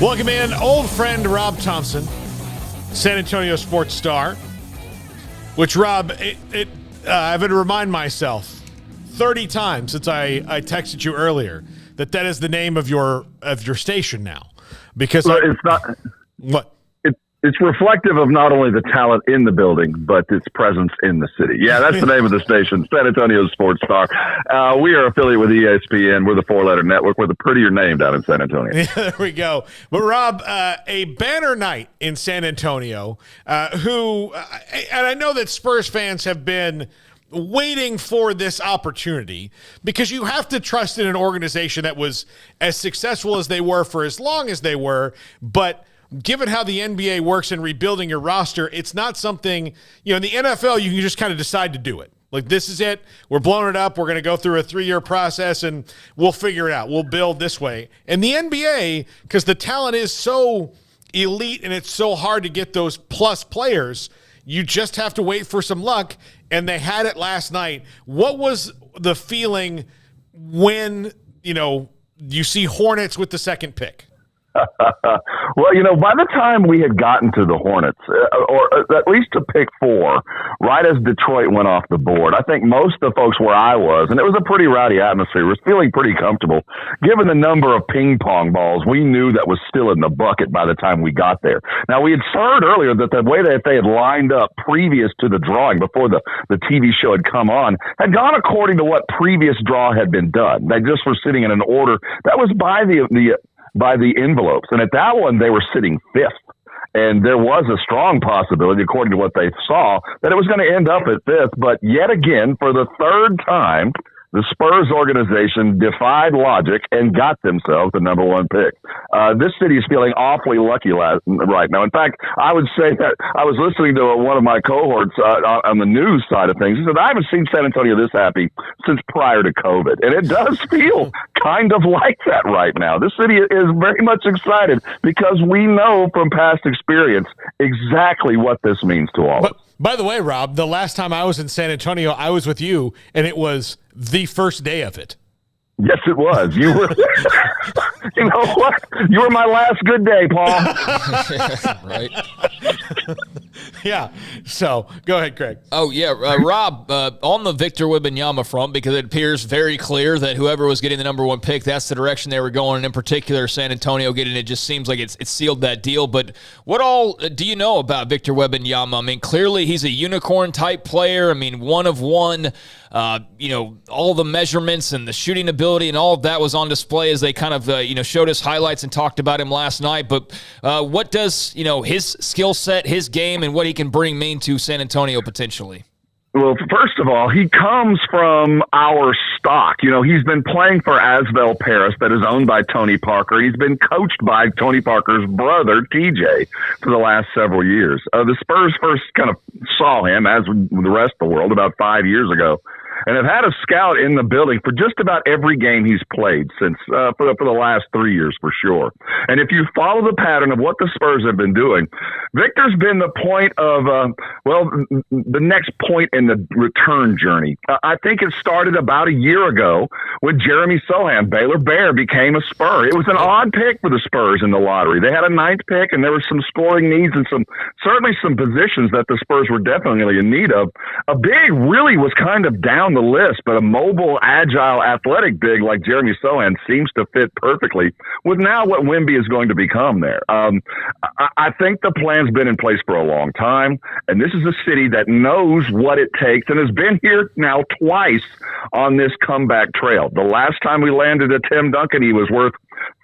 Welcome in, old friend Rob Thompson, San Antonio sports star. Which, Rob, I've had to remind myself 30 times since I texted you earlier that is the name of your station now. Because it's not. What? It's reflective of not only the talent in the building, but its presence in the city. Yeah, that's the name of the station, San Antonio Sports Star. We are affiliated with ESPN. We're the four-letter network. We're the prettier name down in San Antonio. Yeah, there we go. But, Rob, a banner night in San Antonio, and I know that Spurs fans have been waiting for this opportunity because you have to trust in an organization that was as successful as they were for as long as they were, but given how the NBA works in rebuilding your roster, it's not something, in the NFL, you can just kind of decide to do it. Like, this is it. We're blowing it up. We're going to go through a 3-year process, and we'll figure it out. We'll build this way. And the NBA, because the talent is so elite and it's so hard to get those plus players, you just have to wait for some luck, and they had it last night. What was the feeling when, you see Hornets with the second pick? Well, by the time we had gotten to the Hornets, or at least to pick 4, right as Detroit went off the board, I think most of the folks where I was, and it was a pretty rowdy atmosphere, was feeling pretty comfortable. Given the number of ping pong balls, we knew that was still in the bucket by the time we got there. Now, we had heard earlier that the way that they had lined up previous to the drawing, before the TV show had come on, had gone according to what previous draw had been done. They just were sitting in an order that was by the envelopes. And at that one, they were sitting 5th. And there was a strong possibility, according to what they saw, that it was going to end up at 5th. But yet again, for the 3rd time, the Spurs organization defied logic and got themselves the number 1 pick. This city is feeling awfully lucky right now. In fact, I would say that I was listening to one of my cohorts on the news side of things. He said, I haven't seen San Antonio this happy since prior to COVID. And it does feel kind of like that right now. This city is very much excited because we know from past experience exactly what this means to all of us. By the way, Rob, the last time I was in San Antonio, I was with you, and it was the first day of it. Yes, it was. You were. You know what? You were my last good day, Paul. Right. Yeah. So go ahead, Craig. Oh, yeah. Rob, on the Victor Wembanyama front, because it appears very clear that whoever was getting the number 1 pick, that's the direction they were going. And in particular, San Antonio getting it just seems like it's sealed that deal. But what all do you know about Victor Wembanyama? I mean, clearly he's a unicorn type player. I mean, one of one. All the measurements and the shooting ability and all of that was on display as they kind of, showed us highlights and talked about him last night. But what does, his skill set, his game, and what he can bring mean to San Antonio potentially? Well, first of all, he comes from our stock. He's been playing for Asvel Paris, that is owned by Tony Parker. He's been coached by Tony Parker's brother, TJ, for the last several years. The Spurs first kind of saw him, as the rest of the world, about 5 years ago, and have had a scout in the building for just about every game he's played since for the last 3 years for sure. And if you follow the pattern of what the Spurs have been doing, Victor's been the point of the next point in the return journey. I think it started about a year ago when Jeremy Sohan, Baylor Bear, became a Spur. It was an odd pick for the Spurs in the lottery. They had a 9th pick, and there were some scoring needs and certainly some positions that the Spurs were definitely in need of. A big really was kind of down the list, but a mobile, agile, athletic big like Jeremy Sohan seems to fit perfectly with now what Wemby is going to become there. I think the plan's been in place for a long time, and this is a city that knows what it takes and has been here now twice on this comeback trail. The last time we landed a Tim Duncan, he was worth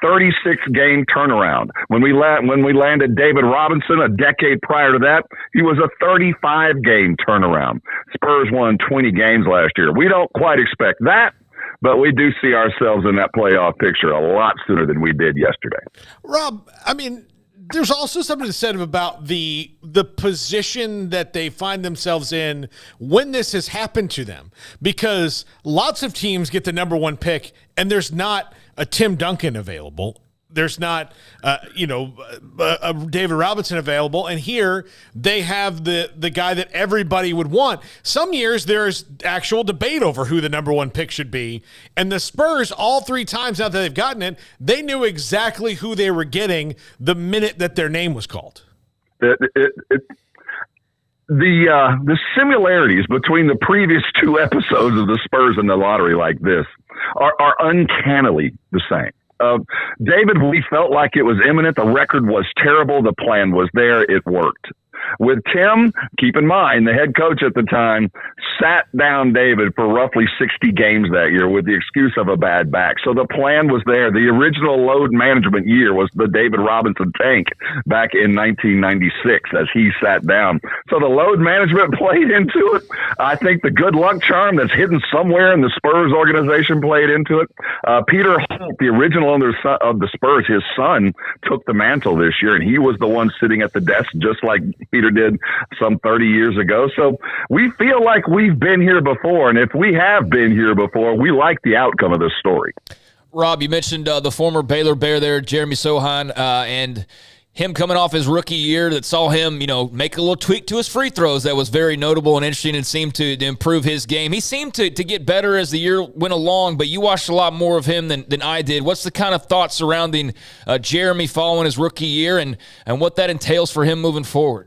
36-game turnaround. When we landed David Robinson a decade prior to that, he was a 35-game turnaround. Spurs won 20 games last year. We don't quite expect that, but we do see ourselves in that playoff picture a lot sooner than we did yesterday. Rob, I mean, there's also something to say about the position that they find themselves in when this has happened to them, because lots of teams get the number 1 pick and there's not a Tim Duncan available. there's not, David Robinson available. And here they have the guy that everybody would want. Some years there's actual debate over who the number one pick should be. And the Spurs, all three times now that they've gotten it, they knew exactly who they were getting the minute that their name was called. The similarities between the previous two episodes of the Spurs and the lottery like this are uncannily the same. David, we felt like it was imminent. The record was terrible. The plan was there. It worked. With Tim, keep in mind, the head coach at the time sat down David for roughly 60 games that year with the excuse of a bad back. So the plan was there. The original load management year was the David Robinson tank back in 1996 as he sat down. So the load management played into it. I think the good luck charm that's hidden somewhere in the Spurs organization played into it. Peter Holt, the original owner of the Spurs, his son took the mantle this year, and he was the one sitting at the desk just like Peter did some 30 years ago. So we feel like we've been here before, and if we have been here before, we like the outcome of this story. Rob, you mentioned the former Baylor Bear there, Jeremy Sohan, and him coming off his rookie year that saw him, make a little tweak to his free throws that was very notable and interesting and seemed to improve his game. He seemed to get better as the year went along, but you watched a lot more of him than I did. What's the kind of thought surrounding Jeremy following his rookie year and what that entails for him moving forward?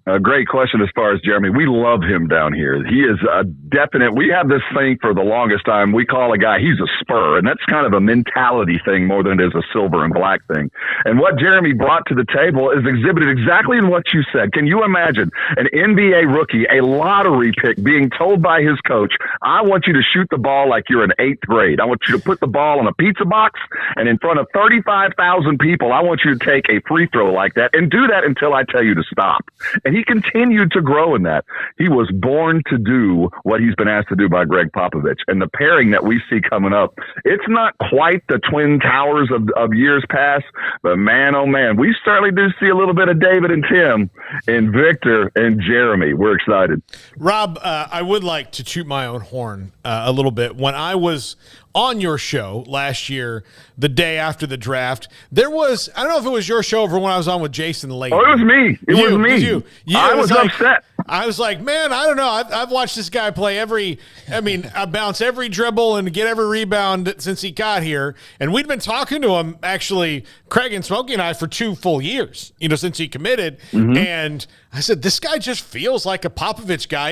A great question as far as Jeremy. We love him down here. He is a definite. We have this thing for the longest time. We call a guy, he's a Spur, and that's kind of a mentality thing more than it is a silver and black thing. And what Jeremy brought to the table is exhibited exactly in what you said. Can you imagine an NBA rookie, a lottery pick, being told by his coach, I want you to shoot the ball like you're in 8th grade. I want you to put the ball in a pizza box, and in front of 35,000 people, I want you to take a free throw like that and do that until I tell you to stop. And he continued to grow in that. He was born to do what he's been asked to do by Greg Popovich. And the pairing that we see coming up, it's not quite the Twin Towers of years past, but man, oh man, we certainly do see a little bit of David and Tim and Victor and Jeremy. We're excited. Rob, I would like to toot my own horn a little bit. When I was on your show last year, the day after the draft, there was, I don't know if it was your show or when I was on with Jason Layton. Oh, it was me. It was me. I was upset. I was like, man, I don't know. I've watched this guy play I bounce every dribble and get every rebound since he got here. And we'd been talking to him, actually, Craig and Smokey and I, for 2 full years, since he committed. Mm-hmm. And I said, this guy just feels like a Popovich guy.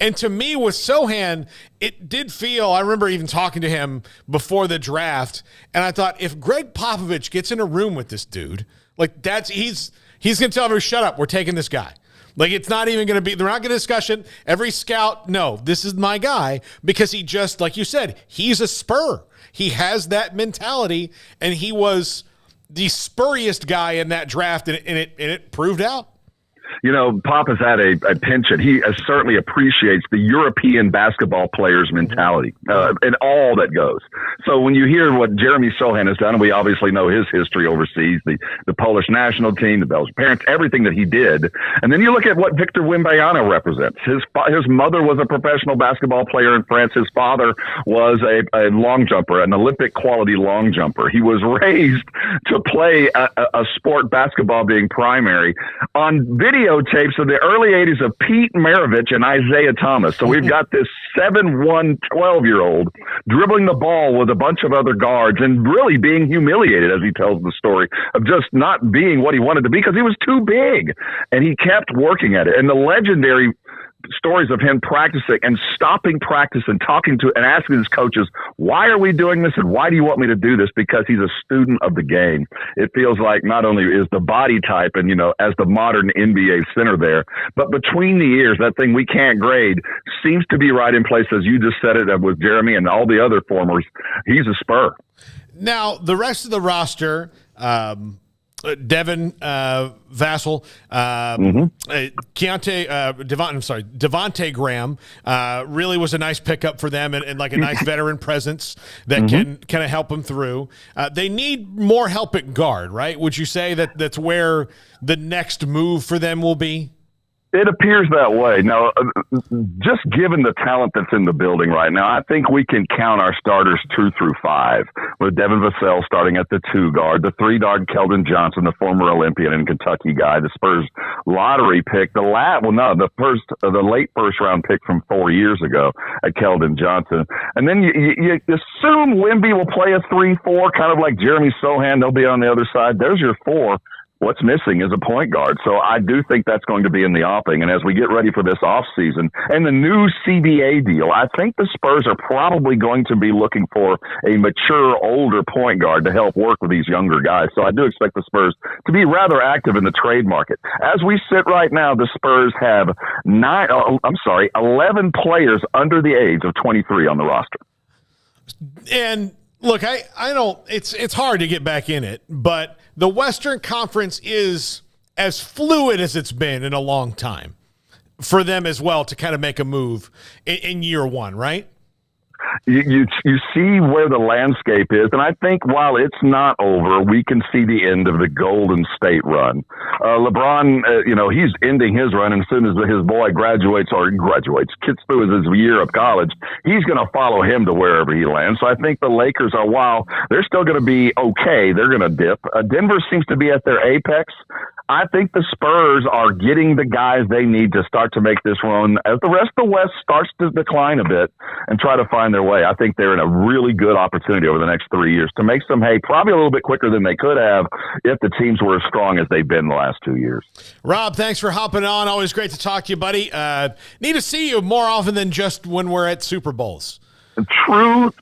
And to me, with Sohan, it did feel, I remember even talking to him before the draft, and I thought, if Greg Popovich gets in a room with this dude, like he's going to tell everyone, shut up, we're taking this guy. Like, it's not even going to be, they're not going to discussion. Every scout, no, this is my guy, because he just, like you said, he's a Spur. He has that mentality, and he was the spuriest guy in that draft, and it proved out. Pop has had a penchant. He certainly appreciates the European basketball player's mentality and all that goes. So when you hear what Jeremy Sohan has done, and we obviously know his history overseas, the Polish national team, the Belgian parents, everything that he did, and then you look at what Victor Wembanyama represents. His mother was a professional basketball player in France. His father was a long jumper, an Olympic quality long jumper. He was raised to play a sport, basketball being primary, on videotapes of the early 80s of Pete Maravich and Isaiah Thomas. So we've got this 7'1", 12-year-old dribbling the ball with a bunch of other guards and really being humiliated, as he tells the story, of just not being what he wanted to be because he was too big. And he kept working at it. And the legendary stories of him practicing and stopping practice and talking to and asking his coaches, why are we doing this and why do you want me to do this? Because he's a student of the game. It feels like not only is the body type and, as the modern NBA center there, but between the ears, that thing we can't grade seems to be right in place, as you just said it with Jeremy and all the other formers. He's a Spur. Now, the rest of the roster, Devin Vassell, Devontae Graham really was a nice pickup for them and like a nice veteran presence that can kind of help them through. They need more help at guard, right? Would you say that's where the next move for them will be? It appears that way. Now, just given the talent that's in the building right now, I think we can count our starters 2 through 5, with Devin Vassell starting at the 2 guard, the 3 guard Keldon Johnson, the former Olympian and Kentucky guy, the Spurs lottery pick, the late first round pick from 4 years ago at Keldon Johnson. And then you assume Wemby will play a 3-4, kind of like Jeremy Sohan. They'll be on the other side. There's your 4. What's missing is a point guard. So I do think that's going to be in the offing. And as we get ready for this offseason and the new CBA deal, I think the Spurs are probably going to be looking for a mature, older point guard to help work with these younger guys. So I do expect the Spurs to be rather active in the trade market. As we sit right now, the Spurs have 11 players under the age of 23 on the roster. And look, I don't. It's hard to get back in it, but the Western Conference is as fluid as it's been in a long time for them as well to kind of make a move in year one, right? You see where the landscape is, and I think while it's not over, we can see the end of the Golden State run. LeBron, he's ending his run, and as soon as his boy gets through his year of college, he's going to follow him to wherever he lands. So I think the Lakers are, while they're still going to be okay, they're going to dip. Denver seems to be at their apex. I think the Spurs are getting the guys they need to start to make this run as the rest of the West starts to decline a bit and try to find their way. I think they're in a really good opportunity over the next 3 years to make some hay, probably a little bit quicker than they could have if the teams were as strong as they've been the last 2 years. Rob, thanks for hopping on. Always great to talk to you, buddy. Need to see you more often than just when we're at Super Bowls. True.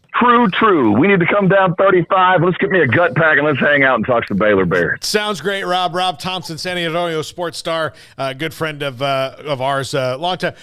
We need to come down 35. Let's get me a gut pack and let's hang out and talk some Baylor Bears. Sounds great, Rob. Rob Thompson, San Antonio sports star, good friend of ours, long time.